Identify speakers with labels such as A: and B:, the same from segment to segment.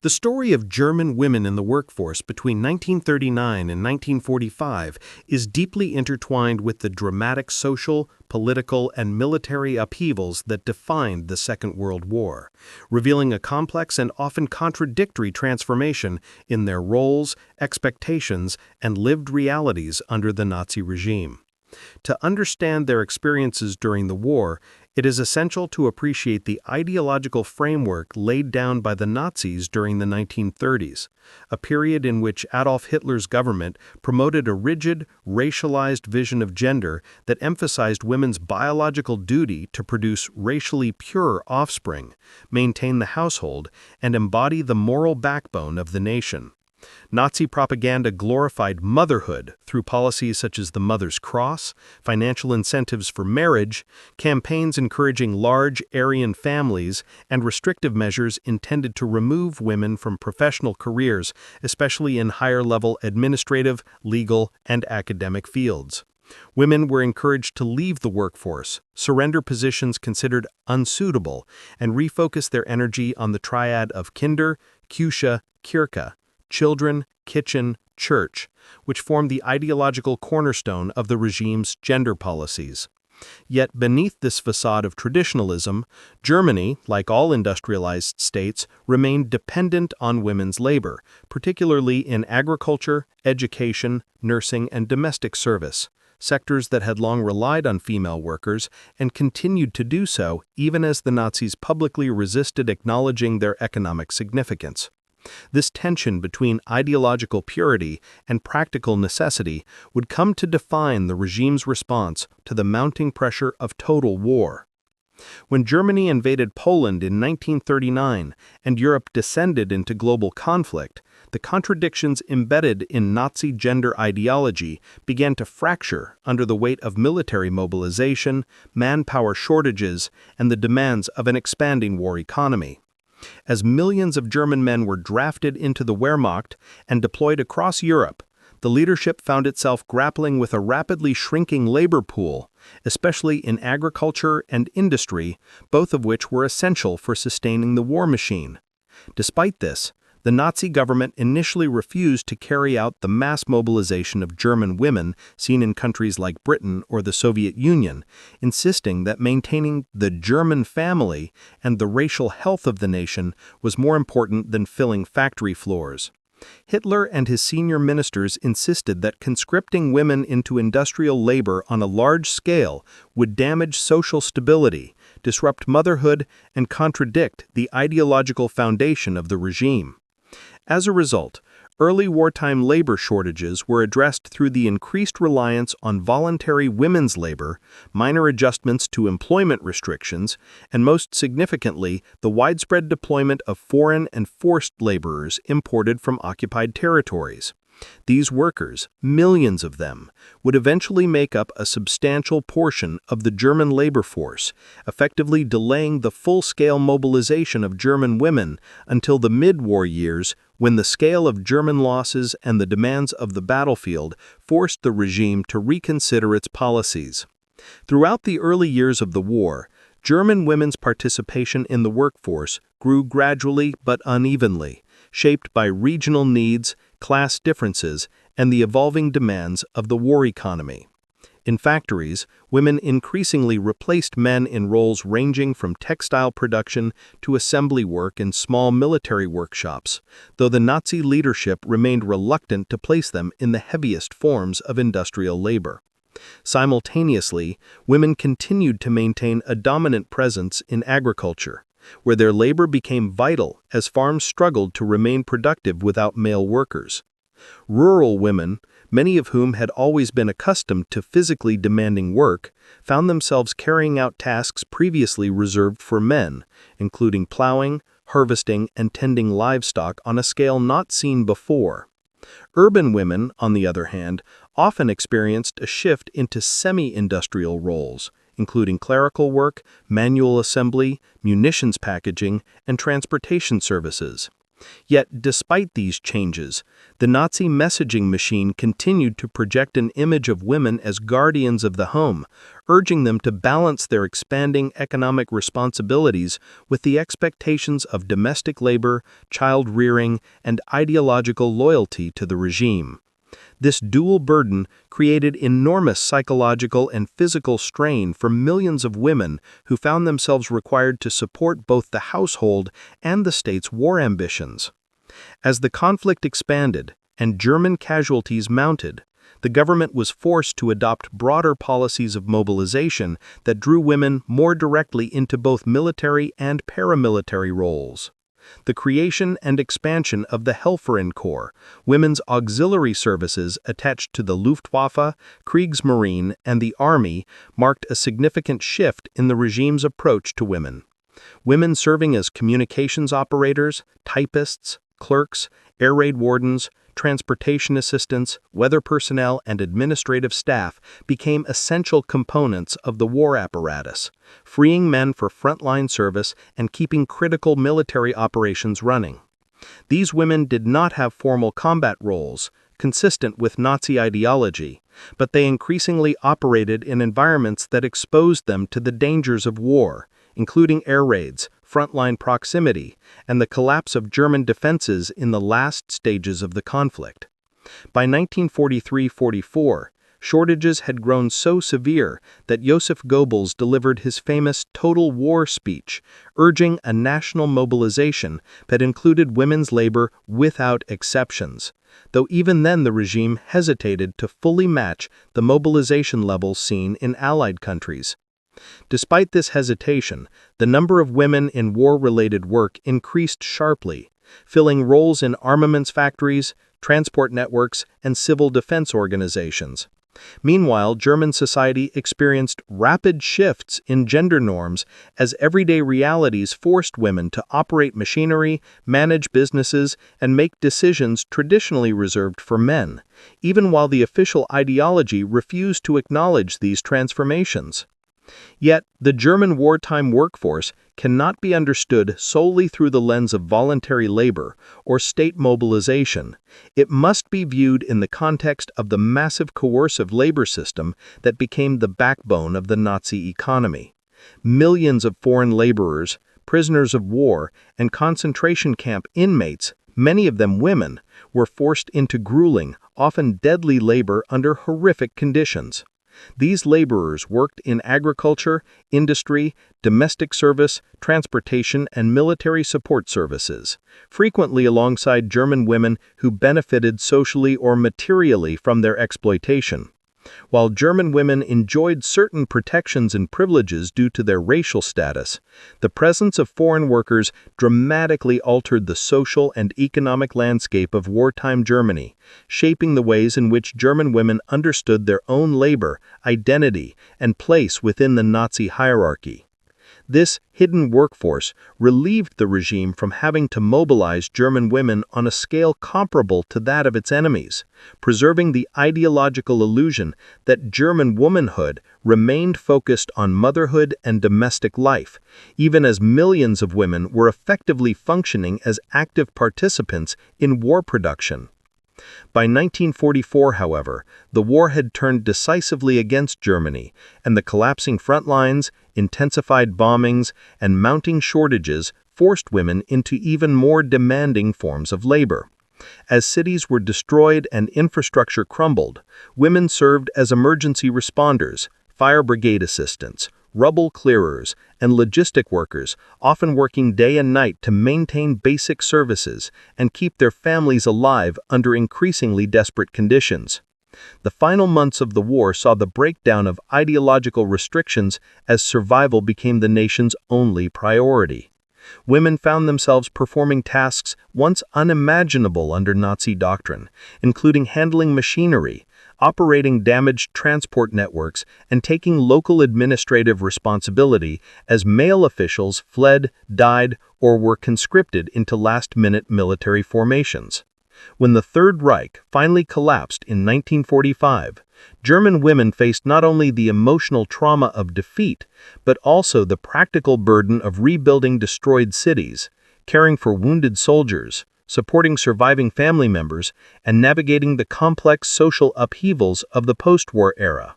A: The story of German women in the workforce between 1939 and 1945 is deeply intertwined with the dramatic social, political, and military upheavals that defined the Second World War, revealing a complex and often contradictory transformation in their roles, expectations, and lived realities under the Nazi regime. To understand their experiences during the war, it is essential to appreciate the ideological framework laid down by the Nazis during the 1930s, a period in which Adolf Hitler's government promoted a rigid, racialized vision of gender that emphasized women's biological duty to produce racially pure offspring, maintain the household, and embody the moral backbone of the nation. Nazi propaganda glorified motherhood through policies such as the Mother's Cross, financial incentives for marriage, campaigns encouraging large Aryan families, and restrictive measures intended to remove women from professional careers, especially in higher-level administrative, legal, and academic fields. Women were encouraged to leave the workforce, surrender positions considered unsuitable, and refocus their energy on the triad of Kinder, Küche, Kirche, children, kitchen, church, which formed the ideological cornerstone of the regime's gender policies. Yet beneath this facade of traditionalism, Germany, like all industrialized states, remained dependent on women's labor, particularly in agriculture, education, nursing, and domestic service, sectors that had long relied on female workers and continued to do so even as the Nazis publicly resisted acknowledging their economic significance. This tension between ideological purity and practical necessity would come to define the regime's response to the mounting pressure of total war. When Germany invaded Poland in 1939 and Europe descended into global conflict, the contradictions embedded in Nazi gender ideology began to fracture under the weight of military mobilization, manpower shortages, and the demands of an expanding war economy. As millions of German men were drafted into the Wehrmacht and deployed across Europe, the leadership found itself grappling with a rapidly shrinking labor pool, especially in agriculture and industry, both of which were essential for sustaining the war machine. Despite this, the Nazi government initially refused to carry out the mass mobilization of German women seen in countries like Britain or the Soviet Union, insisting that maintaining the German family and the racial health of the nation was more important than filling factory floors. Hitler and his senior ministers insisted that conscripting women into industrial labor on a large scale would damage social stability, disrupt motherhood, and contradict the ideological foundation of the regime. As a result, early wartime labor shortages were addressed through the increased reliance on voluntary women's labor, minor adjustments to employment restrictions, and most significantly, the widespread deployment of foreign and forced laborers imported from occupied territories. These workers, millions of them, would eventually make up a substantial portion of the German labor force, effectively delaying the full-scale mobilization of German women until the mid-war years, when the scale of German losses and the demands of the battlefield forced the regime to reconsider its policies. Throughout the early years of the war, German women's participation in the workforce grew gradually but unevenly, shaped by regional needs, class differences, and the evolving demands of the war economy. In factories, women increasingly replaced men in roles ranging from textile production to assembly work in small military workshops, though the Nazi leadership remained reluctant to place them in the heaviest forms of industrial labor. Simultaneously, women continued to maintain a dominant presence in agriculture, where their labor became vital as farms struggled to remain productive without male workers. Rural women, many of whom had always been accustomed to physically demanding work, found themselves carrying out tasks previously reserved for men, including plowing, harvesting, and tending livestock on a scale not seen before. Urban women, on the other hand, often experienced a shift into semi-industrial roles, including clerical work, manual assembly, munitions packaging, and transportation services. Yet, despite these changes, the Nazi messaging machine continued to project an image of women as guardians of the home, urging them to balance their expanding economic responsibilities with the expectations of domestic labor, child rearing, and ideological loyalty to the regime. This dual burden created enormous psychological and physical strain for millions of women who found themselves required to support both the household and the state's war ambitions. As the conflict expanded and German casualties mounted, the government was forced to adopt broader policies of mobilization that drew women more directly into both military and paramilitary roles. The creation and expansion of the Helferin Corps, women's auxiliary services attached to the Luftwaffe, Kriegsmarine, and the Army, marked a significant shift in the regime's approach to women. Women serving as communications operators, typists, clerks, air raid wardens, transportation assistants, weather personnel, and administrative staff became essential components of the war apparatus, freeing men for frontline service and keeping critical military operations running. These women did not have formal combat roles, consistent with Nazi ideology, but they increasingly operated in environments that exposed them to the dangers of war, including air raids, frontline proximity, and the collapse of German defenses in the last stages of the conflict. By 1943-44, shortages had grown so severe that Joseph Goebbels delivered his famous Total War speech, urging a national mobilization that included women's labor without exceptions, though even then the regime hesitated to fully match the mobilization levels seen in Allied countries. Despite this hesitation, the number of women in war-related work increased sharply, filling roles in armaments factories, transport networks, and civil defense organizations. Meanwhile, German society experienced rapid shifts in gender norms as everyday realities forced women to operate machinery, manage businesses, and make decisions traditionally reserved for men, even while the official ideology refused to acknowledge these transformations. Yet, the German wartime workforce cannot be understood solely through the lens of voluntary labor or state mobilization. It must be viewed in the context of the massive coercive labor system that became the backbone of the Nazi economy. Millions of foreign laborers, prisoners of war, and concentration camp inmates, many of them women, were forced into grueling, often deadly labor under horrific conditions. These laborers worked in agriculture, industry, domestic service, transportation, and military support services, frequently alongside German women who benefited socially or materially from their exploitation. While German women enjoyed certain protections and privileges due to their racial status, the presence of foreign workers dramatically altered the social and economic landscape of wartime Germany, shaping the ways in which German women understood their own labor, identity, and place within the Nazi hierarchy. This hidden workforce relieved the regime from having to mobilize German women on a scale comparable to that of its enemies, preserving the ideological illusion that German womanhood remained focused on motherhood and domestic life, even as millions of women were effectively functioning as active participants in war production. By 1944, however, the war had turned decisively against Germany, and the collapsing front lines, intensified bombings, and mounting shortages forced women into even more demanding forms of labor. As cities were destroyed and infrastructure crumbled, women served as emergency responders, fire brigade assistants, rubble clearers, and logistic workers, often working day and night to maintain basic services and keep their families alive under increasingly desperate conditions. The final months of the war saw the breakdown of ideological restrictions as survival became the nation's only priority. Women found themselves performing tasks once unimaginable under Nazi doctrine, including handling machinery, operating damaged transport networks, and taking local administrative responsibility as male officials fled, died, or were conscripted into last-minute military formations. When the Third Reich finally collapsed in 1945, German women faced not only the emotional trauma of defeat, but also the practical burden of rebuilding destroyed cities, caring for wounded soldiers, supporting surviving family members, and navigating the complex social upheavals of the post-war era.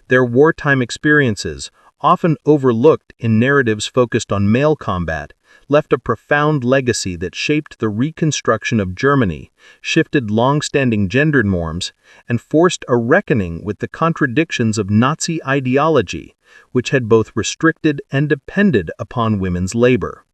A: Their wartime experiences, often overlooked in narratives focused on male combat, left a profound legacy that shaped the reconstruction of Germany, shifted long-standing gender norms, and forced a reckoning with the contradictions of Nazi ideology, which had both restricted and depended upon women's labor.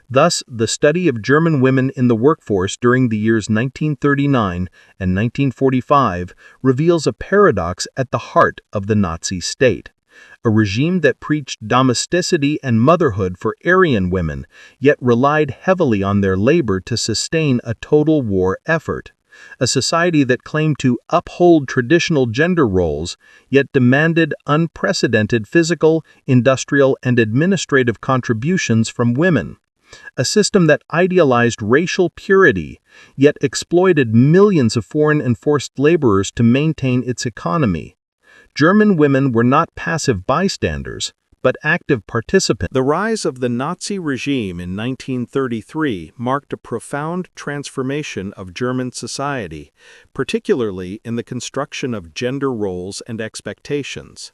A: Thus, the study of German women in the workforce during the years 1939 and 1945 reveals a paradox at the heart of the Nazi state. A regime that preached domesticity and motherhood for Aryan women, yet relied heavily on their labor to sustain a total war effort. A society that claimed to uphold traditional gender roles, yet demanded unprecedented physical, industrial, and administrative contributions from women. A system that idealized racial purity, yet exploited millions of foreign and forced laborers to maintain its economy. German women were not passive bystanders, but active participants. The rise of the Nazi regime in 1933 marked a profound transformation of German society, particularly in the construction of gender roles and expectations.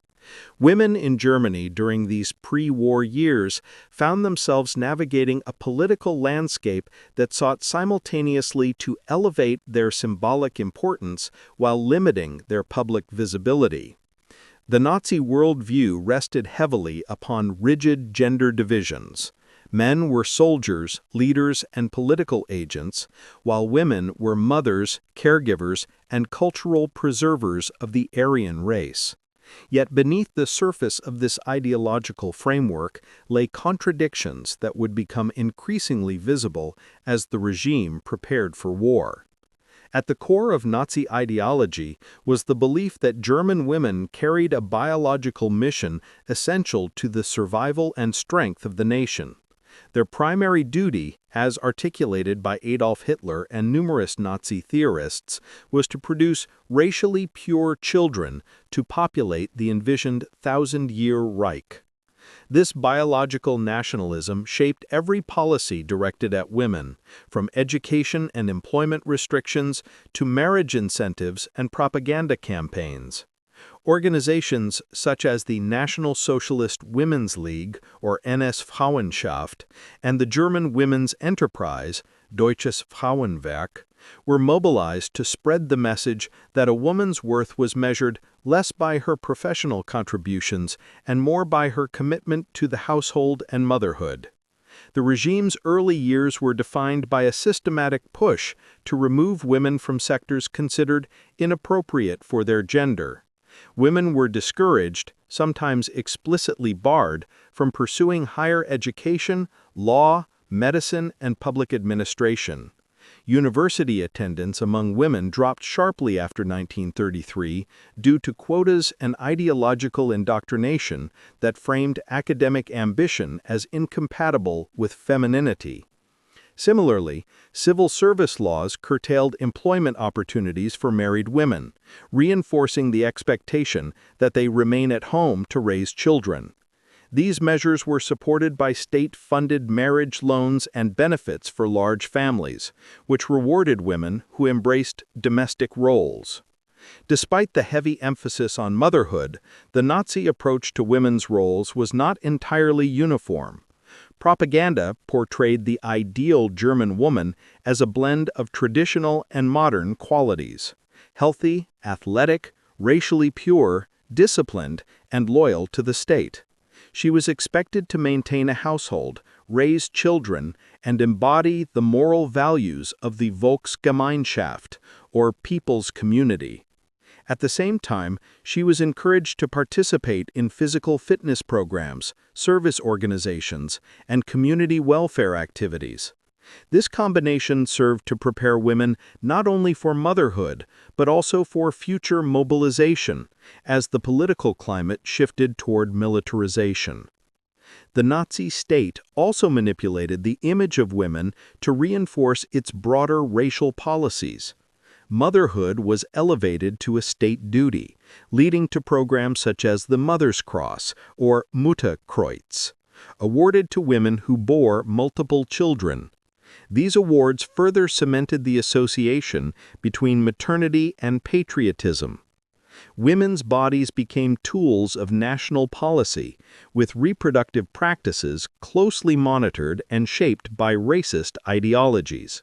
A: Women in Germany during these pre-war years found themselves navigating a political landscape that sought simultaneously to elevate their symbolic importance while limiting their public visibility. The Nazi worldview rested heavily upon rigid gender divisions. Men were soldiers, leaders, and political agents, while women were mothers, caregivers, and cultural preservers of the Aryan race. Yet beneath the surface of this ideological framework lay contradictions that would become increasingly visible as the regime prepared for war. At the core of Nazi ideology was the belief that German women carried a biological mission essential to the survival and strength of the nation. Their primary duty, as articulated by Adolf Hitler and numerous Nazi theorists, was to produce racially pure children to populate the envisioned thousand-year Reich. This biological nationalism shaped every policy directed at women, from education and employment restrictions to marriage incentives and propaganda campaigns. Organizations such as the National Socialist Women's League, or NS-Frauenschaft, and the German Women's Enterprise, Deutsches Frauenwerk, were mobilized to spread the message that a woman's worth was measured less by her professional contributions and more by her commitment to the household and motherhood. The regime's early years were defined by a systematic push to remove women from sectors considered inappropriate for their gender. Women were discouraged, sometimes explicitly barred, from pursuing higher education, law, medicine, and public administration. University attendance among women dropped sharply after 1933 due to quotas and ideological indoctrination that framed academic ambition as incompatible with femininity. Similarly, civil service laws curtailed employment opportunities for married women, reinforcing the expectation that they remain at home to raise children. These measures were supported by state-funded marriage loans and benefits for large families, which rewarded women who embraced domestic roles. Despite the heavy emphasis on motherhood, the Nazi approach to women's roles was not entirely uniform. Propaganda portrayed the ideal German woman as a blend of traditional and modern qualities: healthy, athletic, racially pure, disciplined, and loyal to the state. She was expected to maintain a household, raise children, and embody the moral values of the Volksgemeinschaft, or people's community. At the same time, she was encouraged to participate in physical fitness programs, service organizations, and community welfare activities. This combination served to prepare women not only for motherhood, but also for future mobilization, as the political climate shifted toward militarization. The Nazi state also manipulated the image of women to reinforce its broader racial policies. Motherhood was elevated to a state duty, leading to programs such as the Mother's Cross, or Mutterkreuz, awarded to women who bore multiple children. These awards further cemented the association between maternity and patriotism. Women's bodies became tools of national policy, with reproductive practices closely monitored and shaped by racist ideologies.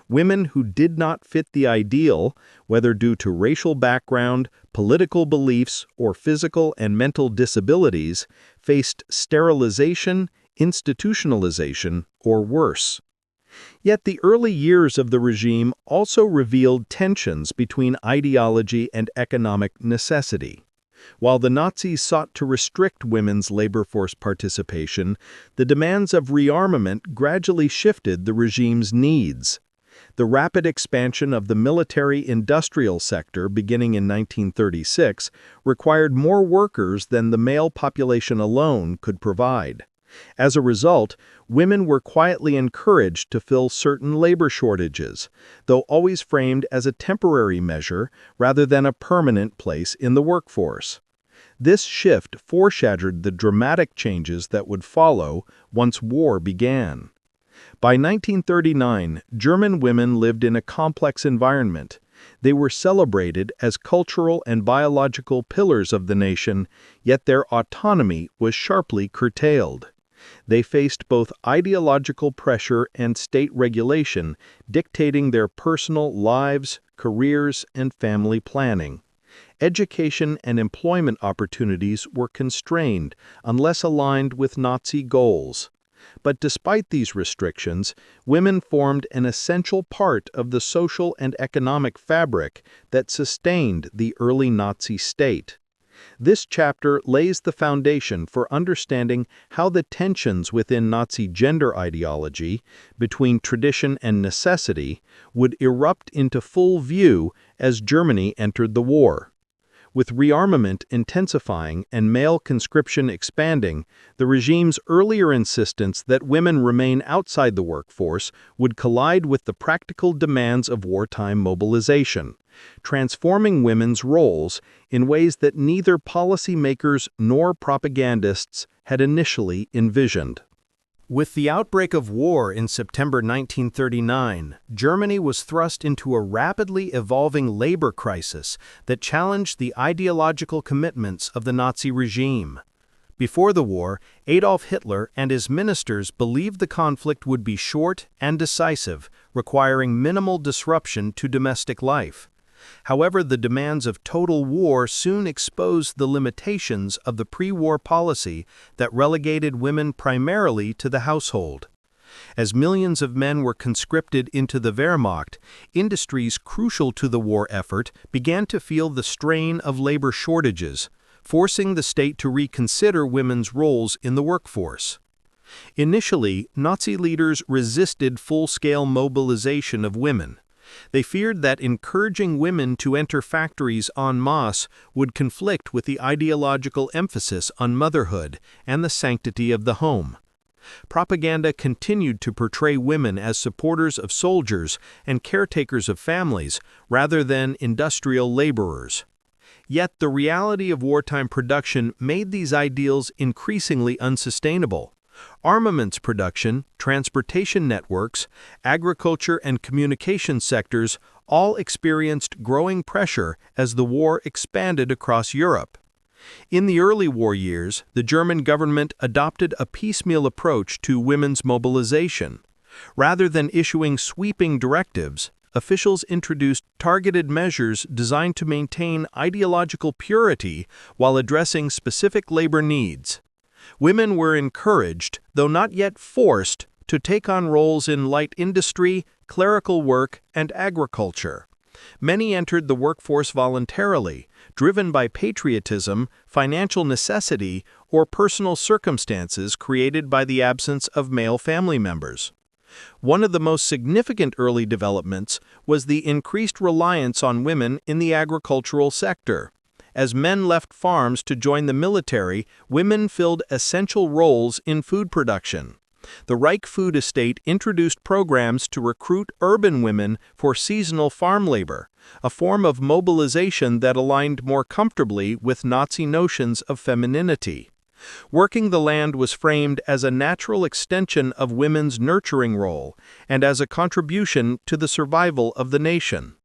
A: Women who did not fit the ideal, whether due to racial background, political beliefs, or physical and mental disabilities, faced sterilization, institutionalization, or worse. Yet the early years of the regime also revealed tensions between ideology and economic necessity. While the Nazis sought to restrict women's labor force participation, the demands of rearmament gradually shifted the regime's needs. The rapid expansion of the military-industrial sector beginning in 1936 required more workers than the male population alone could provide. As a result, women were quietly encouraged to fill certain labor shortages, though always framed as a temporary measure rather than a permanent place in the workforce. This shift foreshadowed the dramatic changes that would follow once war began. By 1939, German women lived in a complex environment. They were celebrated as cultural and biological pillars of the nation, yet their autonomy was sharply curtailed. They faced both ideological pressure and state regulation, dictating their personal lives, careers, and family planning. Education and employment opportunities were constrained unless aligned with Nazi goals. But despite these restrictions, women formed an essential part of the social and economic fabric that sustained the early Nazi state. This chapter lays the foundation for understanding how the tensions within Nazi gender ideology, between tradition and necessity, would erupt into full view as Germany entered the war. With rearmament intensifying and male conscription expanding, the regime's earlier insistence that women remain outside the workforce would collide with the practical demands of wartime mobilization, transforming women's roles in ways that neither policymakers nor propagandists had initially envisioned. With the outbreak of war in September 1939, Germany was thrust into a rapidly evolving labor crisis that challenged the ideological commitments of the Nazi regime. Before the war, Adolf Hitler and his ministers believed the conflict would be short and decisive, requiring minimal disruption to domestic life. However, the demands of total war soon exposed the limitations of the pre-war policy that relegated women primarily to the household. As millions of men were conscripted into the Wehrmacht, industries crucial to the war effort began to feel the strain of labor shortages, forcing the state to reconsider women's roles in the workforce. Initially, Nazi leaders resisted full-scale mobilization of women. They feared that encouraging women to enter factories en masse would conflict with the ideological emphasis on motherhood and the sanctity of the home. Propaganda continued to portray women as supporters of soldiers and caretakers of families rather than industrial laborers. Yet the reality of wartime production made these ideals increasingly unsustainable. Armaments production, transportation networks, agriculture and communication sectors all experienced growing pressure as the war expanded across Europe. In the early war years, the German government adopted a piecemeal approach to women's mobilization. Rather than issuing sweeping directives, officials introduced targeted measures designed to maintain ideological purity while addressing specific labor needs. Women were encouraged, though not yet forced, to take on roles in light industry, clerical work, and agriculture. Many entered the workforce voluntarily, driven by patriotism, financial necessity, or personal circumstances created by the absence of male family members. One of the most significant early developments was the increased reliance on women in the agricultural sector. As men left farms to join the military, women filled essential roles in food production. The Reich food estate introduced programs to recruit urban women for seasonal farm labor, a form of mobilization that aligned more comfortably with Nazi notions of femininity. Working the land was framed as a natural extension of women's nurturing role and as a contribution to the survival of the nation.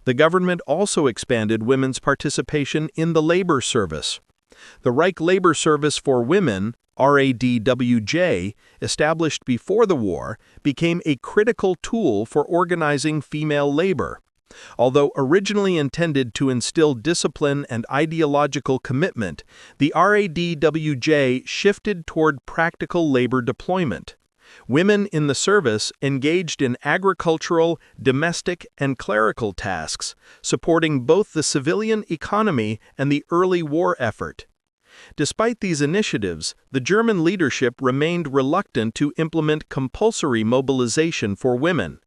A: The government also expanded women's participation in the labor service. The Reich Labor Service for Women, RADWJ, established before the war, became a critical tool for organizing female labor. Although originally intended to instill discipline and ideological commitment, the RADWJ shifted toward practical labor deployment. Women in the service engaged in agricultural, domestic, and clerical tasks, supporting both the civilian economy and the early war effort. Despite these initiatives, the German leadership remained reluctant to implement compulsory mobilization for women.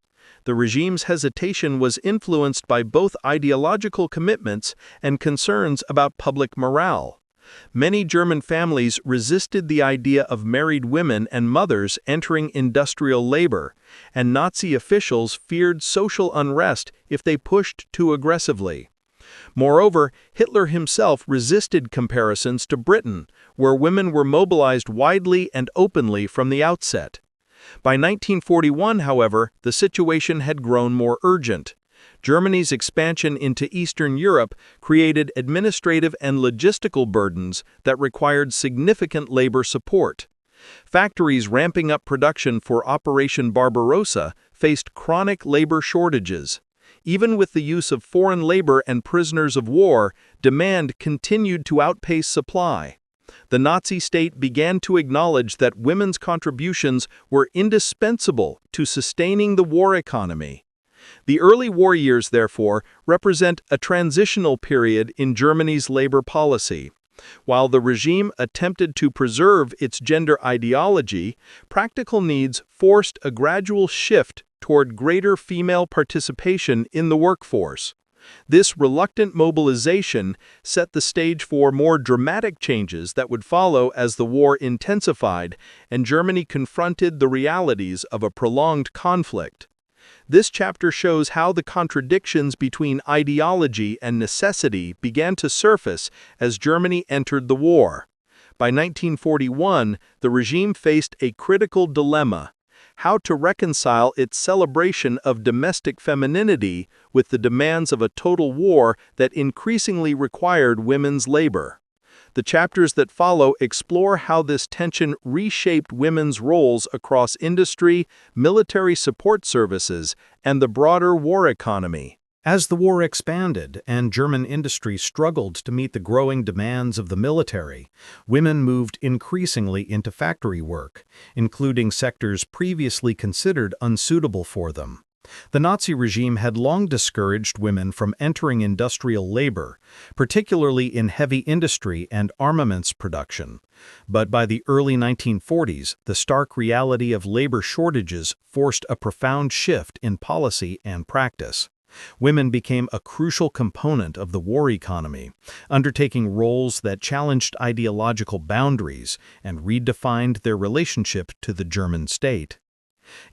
A: The regime's hesitation was influenced by both ideological commitments and concerns about public morale. Many German families resisted the idea of married women and mothers entering industrial labor, and Nazi officials feared social unrest if they pushed too aggressively. Moreover, Hitler himself resisted comparisons to Britain, where women were mobilized widely and openly from the outset. By 1941, however, the situation had grown more urgent. Germany's expansion into Eastern Europe created administrative and logistical burdens that required significant labor support. Factories ramping up production for Operation Barbarossa faced chronic labor shortages. Even with the use of foreign labor and prisoners of war, demand continued to outpace supply. The Nazi state began to acknowledge that women's contributions were indispensable to sustaining the war economy. The early war years, therefore, represent a transitional period in Germany's labor policy. While the regime attempted to preserve its gender ideology, practical needs forced a gradual shift toward greater female participation in the workforce. This reluctant mobilization set the stage for more dramatic changes that would follow as the war intensified and Germany confronted the realities of a prolonged conflict. This chapter shows how the contradictions between ideology and necessity began to surface as Germany entered the war. By 1941, the regime faced a critical dilemma: how to reconcile its celebration of domestic femininity with the demands of a total war that increasingly required women's labor. The chapters that follow explore how this tension reshaped women's roles across industry, military support services, and the broader war economy. As the war expanded and German industry struggled to meet the growing demands of the military, women moved increasingly into factory work, including sectors previously considered unsuitable for them. The Nazi regime had long discouraged women from entering industrial labor, particularly in heavy industry and armaments production. But by the early 1940s, the stark reality of labor shortages forced a profound shift in policy and practice. Women became a crucial component of the war economy, undertaking roles that challenged ideological boundaries and redefined their relationship to the German state.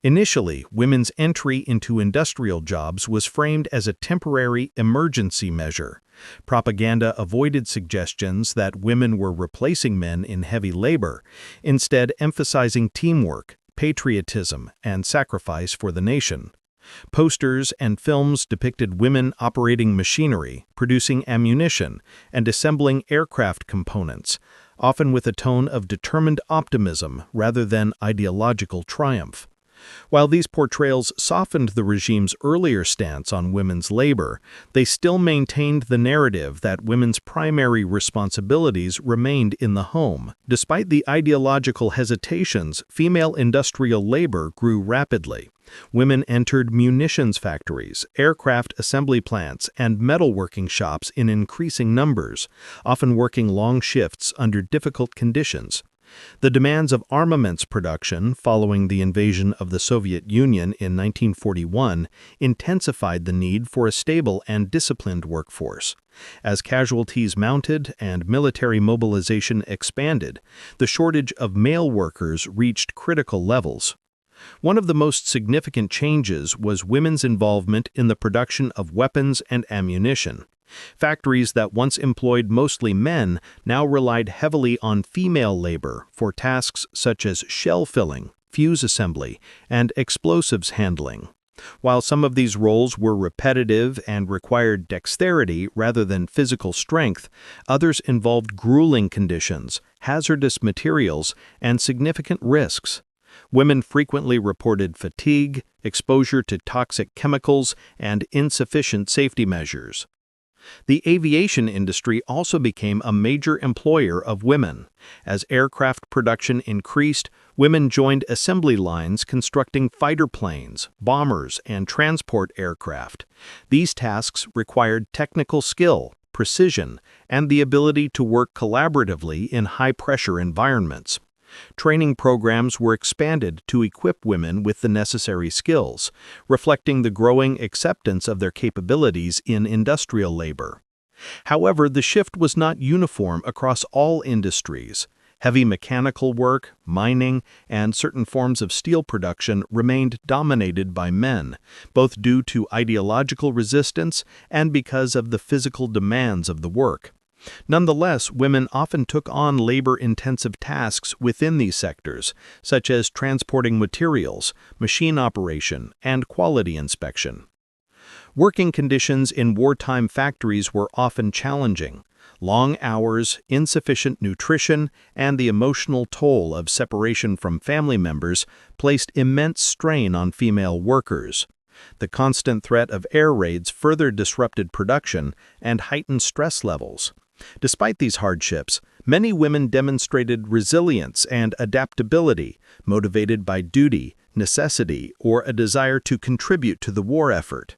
A: Initially, women's entry into industrial jobs was framed as a temporary emergency measure. Propaganda avoided suggestions that women were replacing men in heavy labor, instead emphasizing teamwork, patriotism, and sacrifice for the nation. Posters and films depicted women operating machinery, producing ammunition, and assembling aircraft components, often with a tone of determined optimism rather than ideological triumph. While these portrayals softened the regime's earlier stance on women's labor, they still maintained the narrative that women's primary responsibilities remained in the home. Despite the ideological hesitations, female industrial labor grew rapidly. Women entered munitions factories, aircraft assembly plants, and metalworking shops in increasing numbers, often working long shifts under difficult conditions. The demands of armaments production following the invasion of the Soviet Union in 1941 intensified the need for a stable and disciplined workforce. As casualties mounted and military mobilization expanded, the shortage of male workers reached critical levels. One of the most significant changes was women's involvement in the production of weapons and ammunition. Factories that once employed mostly men now relied heavily on female labor for tasks such as shell filling, fuse assembly, and explosives handling. While some of these roles were repetitive and required dexterity rather than physical strength, others involved grueling conditions, hazardous materials, and significant risks. Women frequently reported fatigue, exposure to toxic chemicals, and insufficient safety measures. The aviation industry also became a major employer of women. As aircraft production increased, women joined assembly lines constructing fighter planes, bombers, and transport aircraft. These tasks required technical skill, precision, and the ability to work collaboratively in high-pressure environments. Training programs were expanded to equip women with the necessary skills, reflecting the growing acceptance of their capabilities in industrial labor. However, the shift was not uniform across all industries. Heavy mechanical work, mining, and certain forms of steel production remained dominated by men, both due to ideological resistance and because of the physical demands of the work. Nonetheless, women often took on labor-intensive tasks within these sectors, such as transporting materials, machine operation, and quality inspection. Working conditions in wartime factories were often challenging. Long hours, insufficient nutrition, and the emotional toll of separation from family members placed immense strain on female workers. The constant threat of air raids further disrupted production and heightened stress levels. Despite these hardships, many women demonstrated resilience and adaptability, motivated by duty, necessity, or a desire to contribute to the war effort.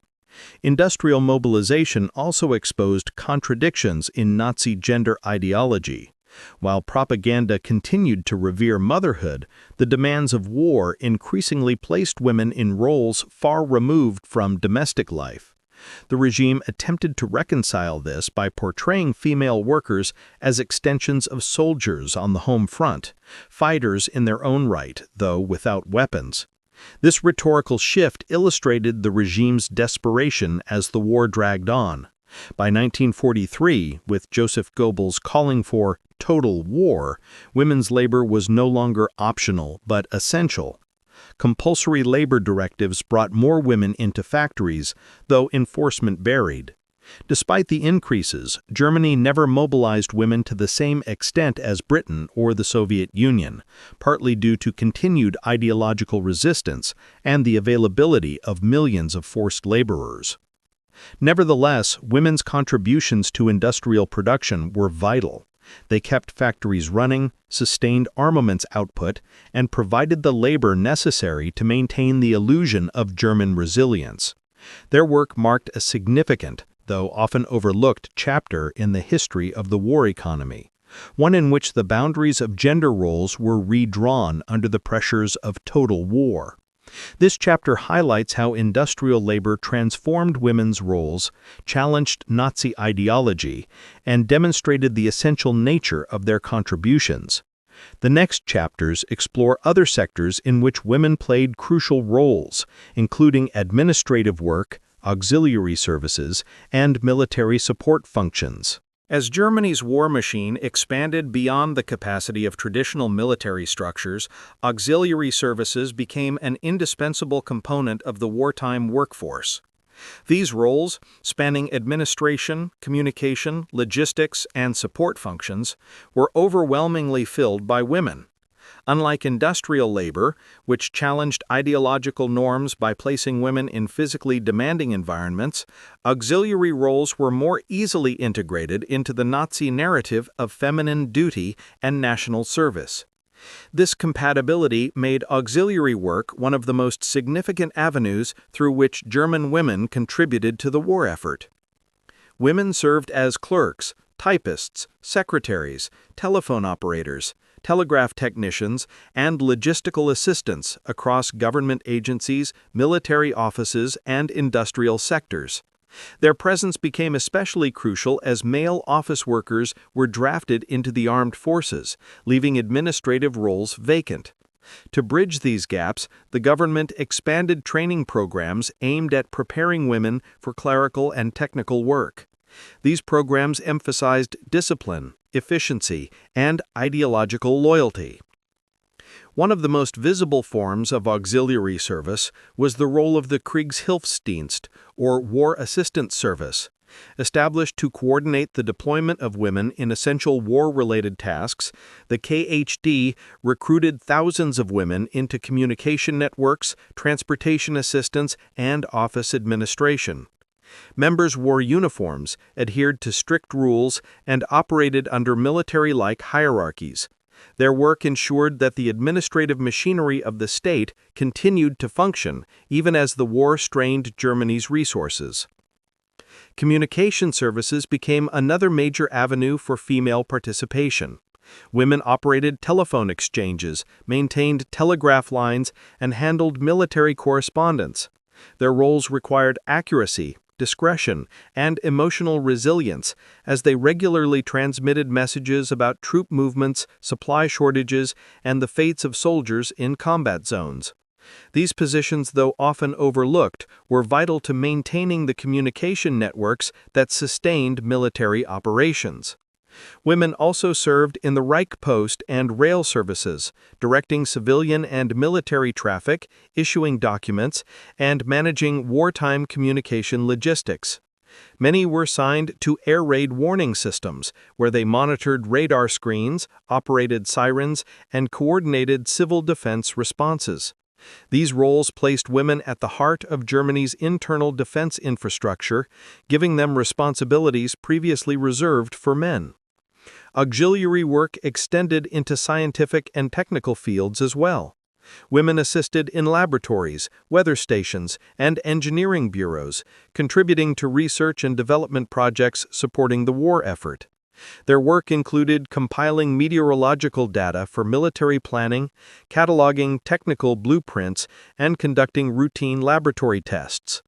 A: Industrial mobilization also exposed contradictions in Nazi gender ideology. While propaganda continued to revere motherhood, the demands of war increasingly placed women in roles far removed from domestic life. The regime attempted to reconcile this by portraying female workers as extensions of soldiers on the home front, fighters in their own right, though without weapons. This rhetorical shift illustrated the regime's desperation as the war dragged on. By 1943, with Joseph Goebbels calling for total war, women's labor was no longer optional but essential. Compulsory labor directives brought more women into factories, though enforcement varied. Despite the increases, Germany never mobilized women to the same extent as Britain or the Soviet Union, partly due to continued ideological resistance and the availability of millions of forced laborers. Nevertheless, women's contributions to industrial production were vital. They kept factories running, sustained armaments output, and provided the labor necessary to maintain the illusion of German resilience. Their work marked a significant, though often overlooked, chapter in the history of the war economy, one in which the boundaries of gender roles were redrawn under the pressures of total war. This chapter highlights how industrial labor transformed women's roles, challenged Nazi ideology, and demonstrated the essential nature of their contributions. The next chapters explore other sectors in which women played crucial roles, including administrative work, auxiliary services, and military support functions. As Germany's war machine expanded beyond the capacity of traditional military structures, auxiliary services became an indispensable component of the wartime workforce. These roles, spanning administration, communication, logistics, and support functions, were overwhelmingly filled by women. Unlike industrial labor, which challenged ideological norms by placing women in physically demanding environments, auxiliary roles were more easily integrated into the Nazi narrative of feminine duty and national service. This compatibility made auxiliary work one of the most significant avenues through which German women contributed to the war effort. Women served as clerks, typists, secretaries, telephone operators, telegraph technicians, and logistical assistants across government agencies, military offices, and industrial sectors. Their presence became especially crucial as male office workers were drafted into the armed forces, leaving administrative roles vacant. To bridge these gaps, the government expanded training programs aimed at preparing women for clerical and technical work. These programs emphasized discipline, efficiency, and ideological loyalty. One of the most visible forms of auxiliary service was the role of the Kriegshilfsdienst, or War Assistance Service. Established to coordinate the deployment of women in essential war-related tasks, the KHD recruited thousands of women into communication networks, transportation assistance, and office administration. Members wore uniforms, adhered to strict rules, and operated under military-like hierarchies. Their work ensured that the administrative machinery of the state continued to function, even as the war strained Germany's resources. Communication services became another major avenue for female participation. Women operated telephone exchanges, maintained telegraph lines, and handled military correspondence. Their roles required accuracy, discretion, and emotional resilience as they regularly transmitted messages about troop movements, supply shortages, and the fates of soldiers in combat zones. These positions, though often overlooked, were vital to maintaining the communication networks that sustained military operations. Women also served in the Reich Post and rail services, directing civilian and military traffic, issuing documents, and managing wartime communication logistics. Many were assigned to air raid warning systems, where they monitored radar screens, operated sirens, and coordinated civil defense responses. These roles placed women at the heart of Germany's internal defense infrastructure, giving them responsibilities previously reserved for men. Auxiliary work extended into scientific and technical fields as well. Women assisted in laboratories, weather stations, and engineering bureaus, contributing to research and development projects supporting the war effort. Their work included compiling meteorological data for military planning, cataloging technical blueprints, and conducting routine laboratory tests.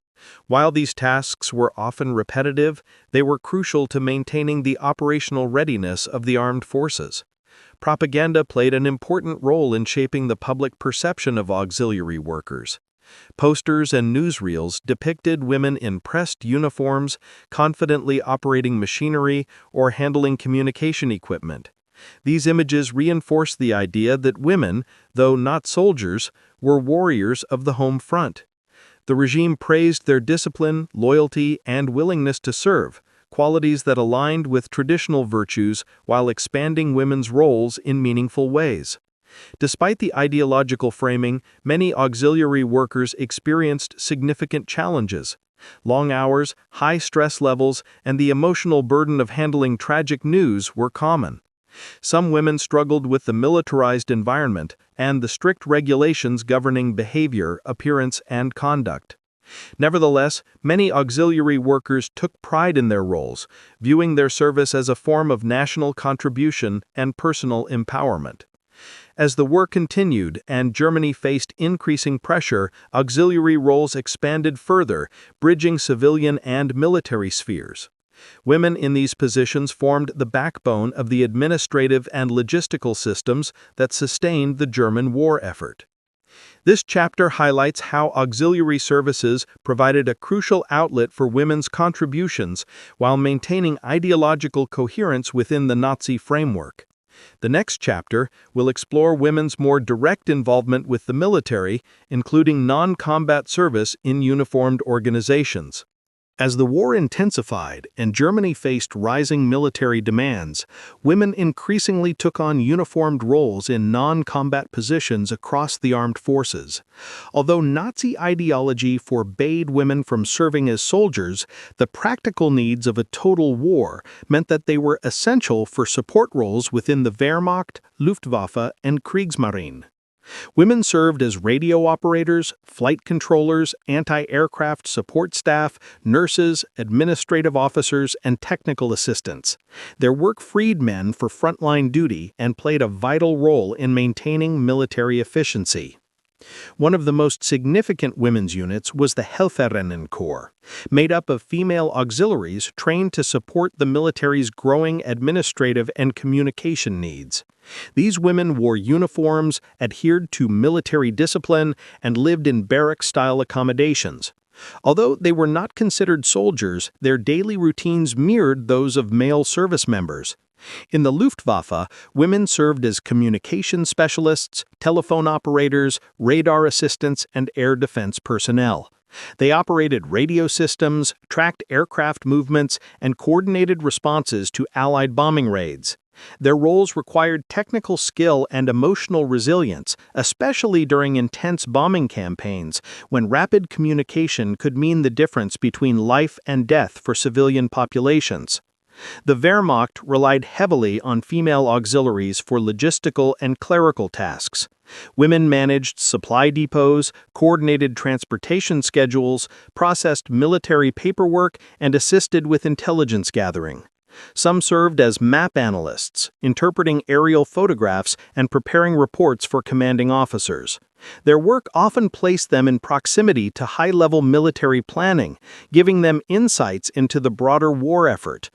A: While these tasks were often repetitive, they were crucial to maintaining the operational readiness of the armed forces. Propaganda played an important role in shaping the public perception of auxiliary workers. Posters and newsreels depicted women in pressed uniforms, confidently operating machinery, or handling communication equipment. These images reinforced the idea that women, though not soldiers, were warriors of the home front. The regime praised their discipline, loyalty, and willingness to serve, qualities that aligned with traditional virtues while expanding women's roles in meaningful ways. Despite the ideological framing, many auxiliary workers experienced significant challenges. Long hours, high stress levels, and the emotional burden of handling tragic news were common. Some women struggled with the militarized environment and the strict regulations governing behavior, appearance, and conduct. Nevertheless, many auxiliary workers took pride in their roles, viewing their service as a form of national contribution and personal empowerment. As the war continued and Germany faced increasing pressure, auxiliary roles expanded further, bridging civilian and military spheres. Women in these positions formed the backbone of the administrative and logistical systems that sustained the German war effort. This chapter highlights how auxiliary services provided a crucial outlet for women's contributions while maintaining ideological coherence within the Nazi framework. The next chapter will explore women's more direct involvement with the military, including non-combat service in uniformed organizations. As the war intensified and Germany faced rising military demands, women increasingly took on uniformed roles in non-combat positions across the armed forces. Although Nazi ideology forbade women from serving as soldiers, the practical needs of a total war meant that they were essential for support roles within the Wehrmacht, Luftwaffe, and Kriegsmarine. Women served as radio operators, flight controllers, anti-aircraft support staff, nurses, administrative officers, and technical assistants. Their work freed men for frontline duty and played a vital role in maintaining military efficiency. One of the most significant women's units was the Helferinnen Corps, made up of female auxiliaries trained to support the military's growing administrative and communication needs. These women wore uniforms, adhered to military discipline, and lived in barrack-style accommodations. Although they were not considered soldiers, their daily routines mirrored those of male service members. In the Luftwaffe, women served as communication specialists, telephone operators, radar assistants, and air defense personnel. They operated radio systems, tracked aircraft movements, and coordinated responses to Allied bombing raids. Their roles required technical skill and emotional resilience, especially during intense bombing campaigns, when rapid communication could mean the difference between life and death for civilian populations. The Wehrmacht relied heavily on female auxiliaries for logistical and clerical tasks. Women managed supply depots, coordinated transportation schedules, processed military paperwork, and assisted with intelligence gathering. Some served as map analysts, interpreting aerial photographs and preparing reports for commanding officers. Their work often placed them in proximity to high-level military planning, giving them insights into the broader war effort.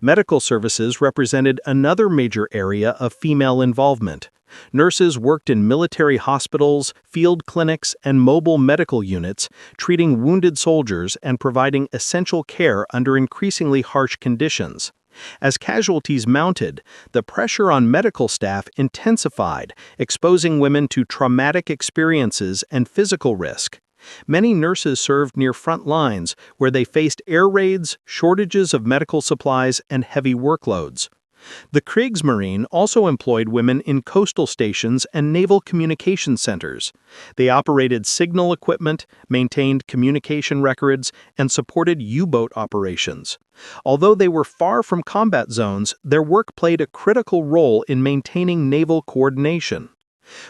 A: Medical services represented another major area of female involvement. Nurses worked in military hospitals, field clinics, and mobile medical units, treating wounded soldiers and providing essential care under increasingly harsh conditions. As casualties mounted, the pressure on medical staff intensified, exposing women to traumatic experiences and physical risk. Many nurses served near front lines, where they faced air raids, shortages of medical supplies, and heavy workloads. The Kriegsmarine also employed women in coastal stations and naval communication centers. They operated signal equipment, maintained communication records, and supported U-boat operations. Although they were far from combat zones, their work played a critical role in maintaining naval coordination.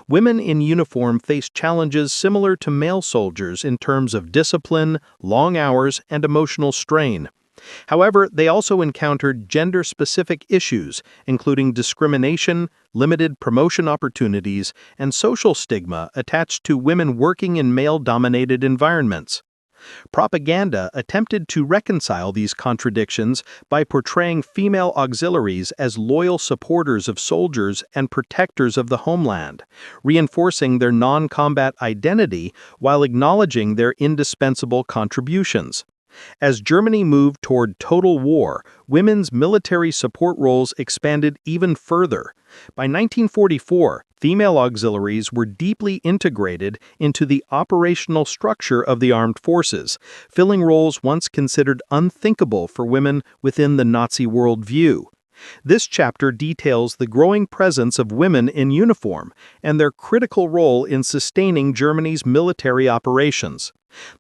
A: Women in uniform faced challenges similar to male soldiers in terms of discipline, long hours, and emotional strain. However, they also encountered gender-specific issues, including discrimination, limited promotion opportunities, and social stigma attached to women working in male-dominated environments. Propaganda attempted to reconcile these contradictions by portraying female auxiliaries as loyal supporters of soldiers and protectors of the homeland, reinforcing their non-combat identity while acknowledging their indispensable contributions. As Germany moved toward total war, women's military support roles expanded even further. By 1944, female auxiliaries were deeply integrated into the operational structure of the armed forces, filling roles once considered unthinkable for women within the Nazi worldview. This chapter details the growing presence of women in uniform and their critical role in sustaining Germany's military operations.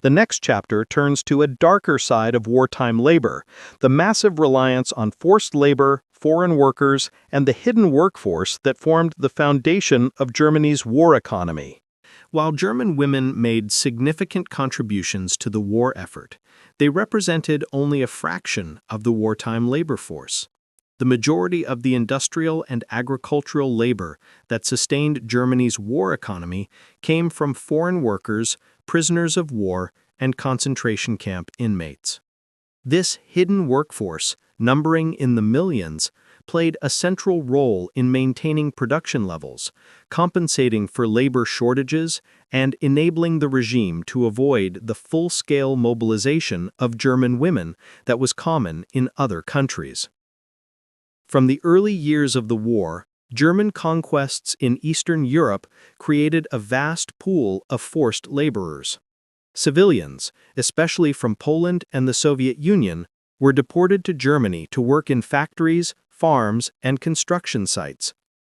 A: The next chapter turns to a darker side of wartime labor, the massive reliance on forced labor, foreign workers, and the hidden workforce that formed the foundation of Germany's war economy. While German women made significant contributions to the war effort, they represented only a fraction of the wartime labor force. The majority of the industrial and agricultural labor that sustained Germany's war economy came from foreign workers, prisoners of war, and concentration camp inmates. This hidden workforce, numbering in the millions, played a central role in maintaining production levels, compensating for labor shortages, and enabling the regime to avoid the full-scale mobilization of German women that was common in other countries. From the early years of the war, German conquests in Eastern Europe created a vast pool of forced laborers. Civilians, especially from Poland and the Soviet Union, were deported to Germany to work in factories, farms, and construction sites.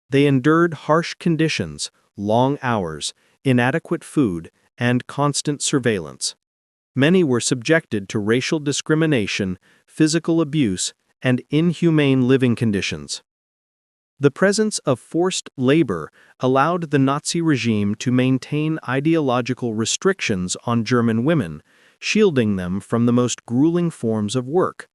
A: They endured harsh conditions, long hours, inadequate food, and constant surveillance. Many were subjected to racial discrimination, physical abuse, and inhumane living conditions. The presence of forced labor allowed the Nazi regime to maintain ideological restrictions on German women, shielding them from the most grueling forms of work.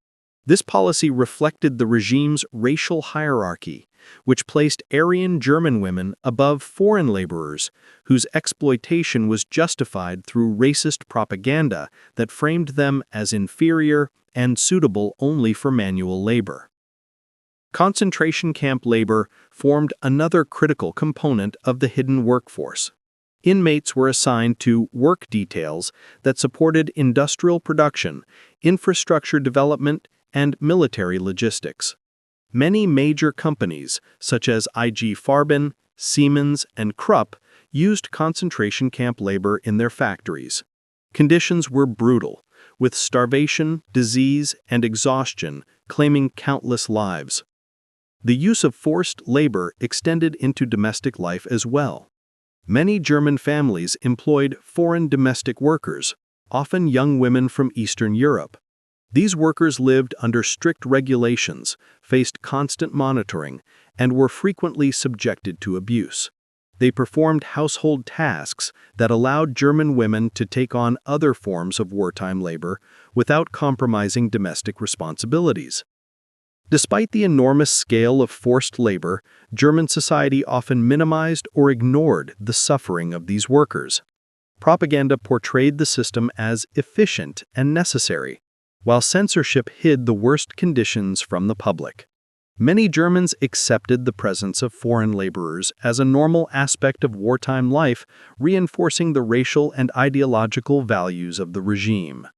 A: This policy reflected the regime's racial hierarchy, which placed Aryan German women above foreign laborers, whose exploitation was justified through racist propaganda that framed them as inferior and suitable only for manual labor. Concentration camp labor formed another critical component of the hidden workforce. Inmates were assigned to work details that supported industrial production, infrastructure development, and military logistics. Many major companies, such as IG Farben, Siemens, and Krupp, used concentration camp labor in their factories. Conditions were brutal, with starvation, disease, and exhaustion claiming countless lives. The use of forced labor extended into domestic life as well. Many German families employed foreign domestic workers, often young women from Eastern Europe. These workers lived under strict regulations, faced constant monitoring, and were frequently subjected to abuse. They performed household tasks that allowed German women to take on other forms of wartime labor without compromising domestic responsibilities. Despite the enormous scale of forced labor, German society often minimized or ignored the suffering of these workers. Propaganda portrayed the system as efficient and necessary, while censorship hid the worst conditions from the public. Many Germans accepted the presence of foreign laborers as a normal aspect of wartime life, reinforcing the racial and ideological values of the regime.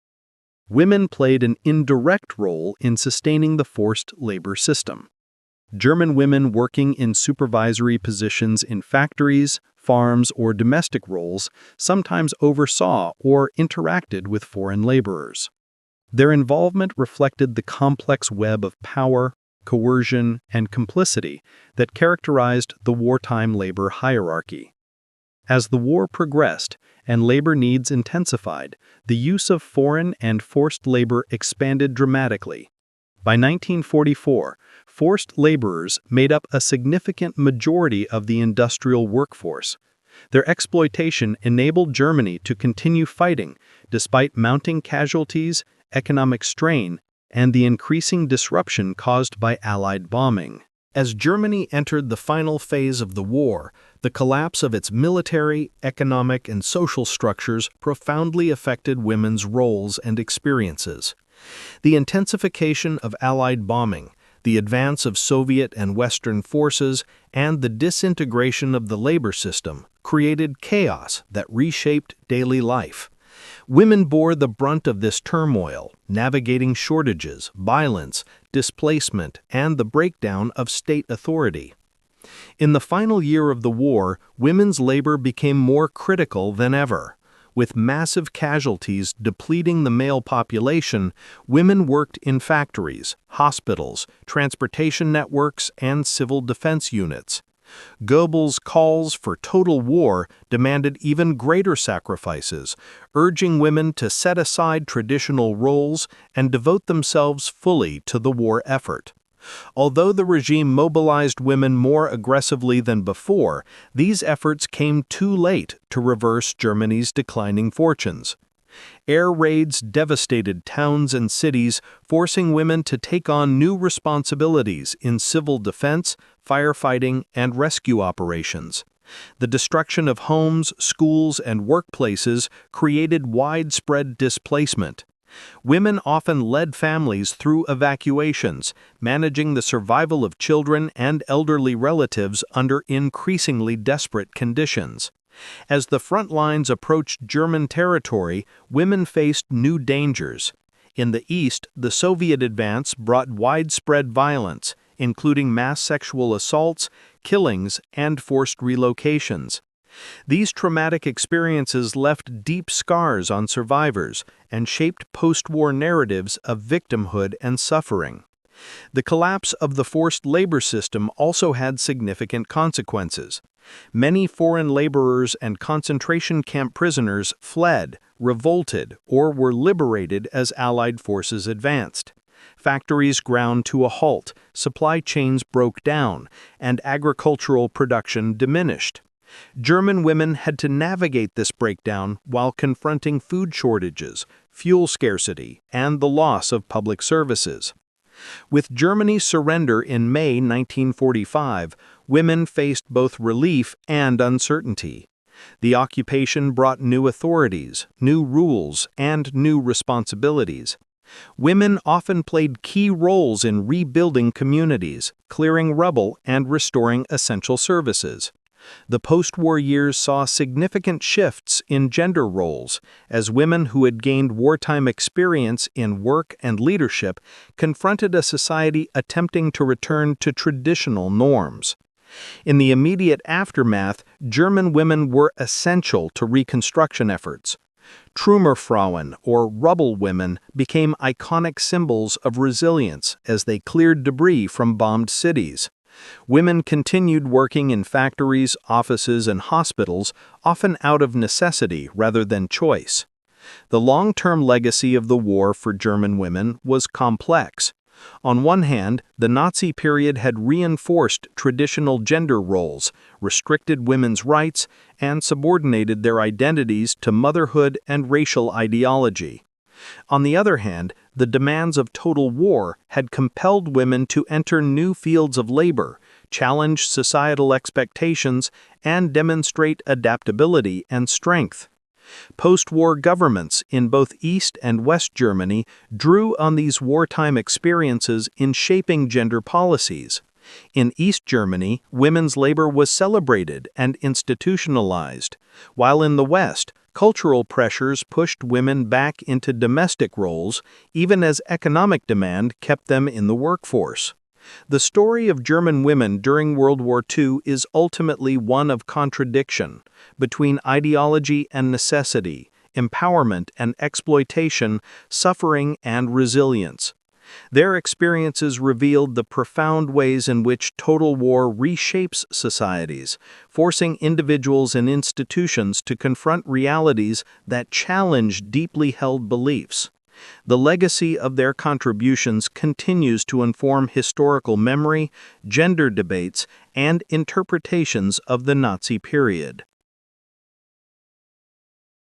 A: Women played an indirect role in sustaining the forced labor system. German women working in supervisory positions in factories, farms, or domestic roles sometimes oversaw or interacted with foreign laborers. Their involvement reflected the complex web of power, coercion, and complicity that characterized the wartime labor hierarchy. As the war progressed and labor needs intensified, the use of foreign and forced labor expanded dramatically. By 1944, forced laborers made up a significant majority of the industrial workforce. Their exploitation enabled Germany to continue fighting despite mounting casualties, economic strain, and the increasing disruption caused by Allied bombing. As Germany entered the final phase of the war, the collapse of its military, economic, and social structures profoundly affected women's roles and experiences. The intensification of Allied bombing, the advance of Soviet and Western forces, and the disintegration of the labor system created chaos that reshaped daily life. Women bore the brunt of this turmoil, navigating shortages, violence, displacement, and the breakdown of state authority. In the final year of the war, women's labor became more critical than ever. With massive casualties depleting the male population, women worked in factories, hospitals, transportation networks, and civil defense units. Goebbels' calls for total war demanded even greater sacrifices, urging women to set aside traditional roles and devote themselves fully to the war effort. Although the regime mobilized women more aggressively than before, these efforts came too late to reverse Germany's declining fortunes. Air raids devastated towns and cities, forcing women to take on new responsibilities in civil defense, firefighting, and rescue operations. The destruction of homes, schools, and workplaces created widespread displacement. Women often led families through evacuations, managing the survival of children and elderly relatives under increasingly desperate conditions. As the front lines approached German territory, women faced new dangers. In the east, the Soviet advance brought widespread violence, including mass sexual assaults, killings, and forced relocations. These traumatic experiences left deep scars on survivors and shaped post-war narratives of victimhood and suffering. The collapse of the forced labor system also had significant consequences. Many foreign laborers and concentration camp prisoners fled, revolted, or were liberated as Allied forces advanced. Factories ground to a halt, supply chains broke down, and agricultural production diminished. German women had to navigate this breakdown while confronting food shortages, fuel scarcity, and the loss of public services. With Germany's surrender in May 1945, women faced both relief and uncertainty. The occupation brought new authorities, new rules, and new responsibilities. Women often played key roles in rebuilding communities, clearing rubble, and restoring essential services. The post-war years saw significant shifts in gender roles, as women who had gained wartime experience in work and leadership confronted a society attempting to return to traditional norms. In the immediate aftermath, German women were essential to reconstruction efforts. Trümmerfrauen, or rubble women, became iconic symbols of resilience as they cleared debris from bombed cities. Women continued working in factories, offices, and hospitals, often out of necessity rather than choice. The long-term legacy of the war for German women was complex. On one hand, the Nazi period had reinforced traditional gender roles, restricted women's rights, and subordinated their identities to motherhood and racial ideology. On the other hand, the demands of total war had compelled women to enter new fields of labor, challenge societal expectations, and demonstrate adaptability and strength. Post-war governments in both East and West Germany drew on these wartime experiences in shaping gender policies. In East Germany, women's labor was celebrated and institutionalized, while in the West, cultural pressures pushed women back into domestic roles, even as economic demand kept them in the workforce. The story of German women during World War II is ultimately one of contradiction between ideology and necessity, empowerment and exploitation, suffering and resilience. Their experiences revealed the profound ways in which total war reshapes societies, forcing individuals and institutions to confront realities that challenge deeply held beliefs. The legacy of their contributions continues to inform historical memory, gender debates, and interpretations of the Nazi period.